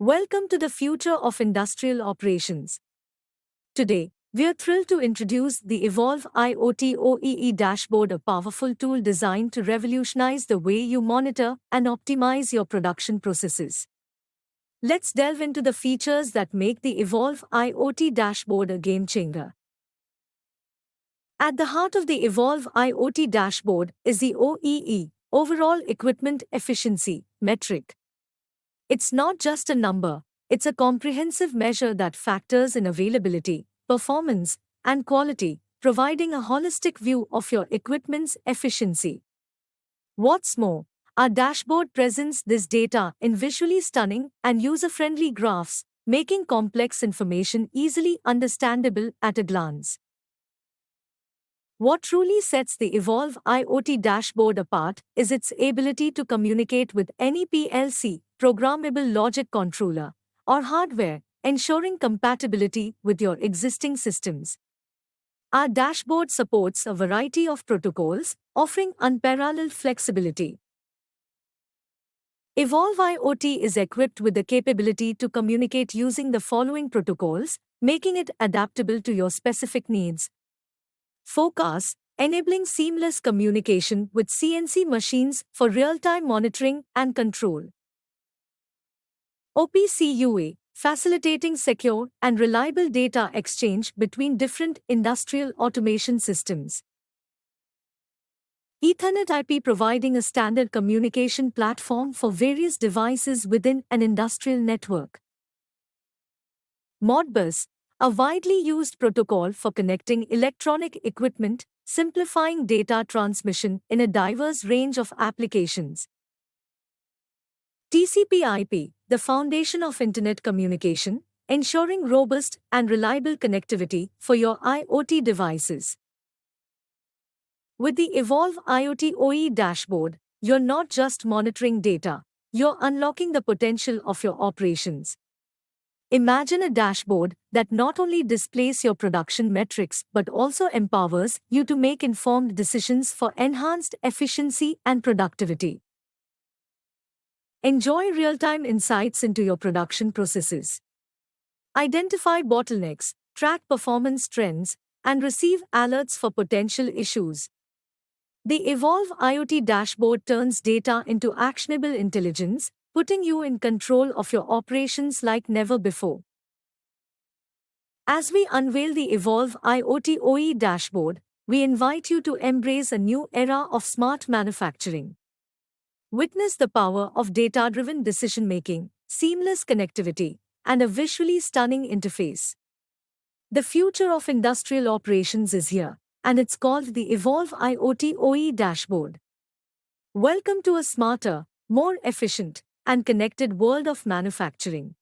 Welcome to the future of industrial operations. Today, we are thrilled to introduce the Evolve IoT OEE Dashboard, a powerful tool designed to revolutionize the way you monitor and optimize your production processes. Let's delve into the features that make the Evolve IoT Dashboard a game changer. At the heart of the Evolve IoT Dashboard is the OEE, Overall Equipment Efficiency, metric. It's not just a number, it's a comprehensive measure that factors in availability, performance, and quality, providing a holistic view of your equipment's efficiency. What's more, our dashboard presents this data in visually stunning and user-friendly graphs, making complex information easily understandable at a glance. What truly sets the Evolve IoT dashboard apart is its ability to communicate with any PLC, programmable logic controller, or hardware, ensuring compatibility with your existing systems. Our dashboard supports a variety of protocols, offering unparalleled flexibility. Evolve IoT is equipped with the capability to communicate using the following protocols, making it adaptable to your specific needs. Focus, enabling seamless communication with CNC machines for real-time monitoring and control. OPCUA, facilitating secure and reliable data exchange between different industrial automation systems. Ethernet IP, providing a standard communication platform for various devices within an industrial network. Modbus, a widely used protocol for connecting electronic equipment, simplifying data transmission in a diverse range of applications. TCP/IP, the foundation of Internet communication, ensuring robust and reliable connectivity for your IoT devices. With the Evolve IoT OEE Dashboard, you're not just monitoring data, you're unlocking the potential of your operations. Imagine a dashboard that not only displays your production metrics but also empowers you to make informed decisions for enhanced efficiency and productivity. Enjoy real-time insights into your production processes. Identify bottlenecks, track performance trends, and receive alerts for potential issues. The Evolve IoT Dashboard turns data into actionable intelligence, putting you in control of your operations like never before. As we unveil the Evolve IoT OEE Dashboard, we invite you to embrace a new era of smart manufacturing. Witness the power of data-driven decision-making, seamless connectivity, and a visually stunning interface. The future of industrial operations is here, and it's called the Evolve IoT OEE Dashboard. Welcome to a smarter, more efficient, and connected world of manufacturing.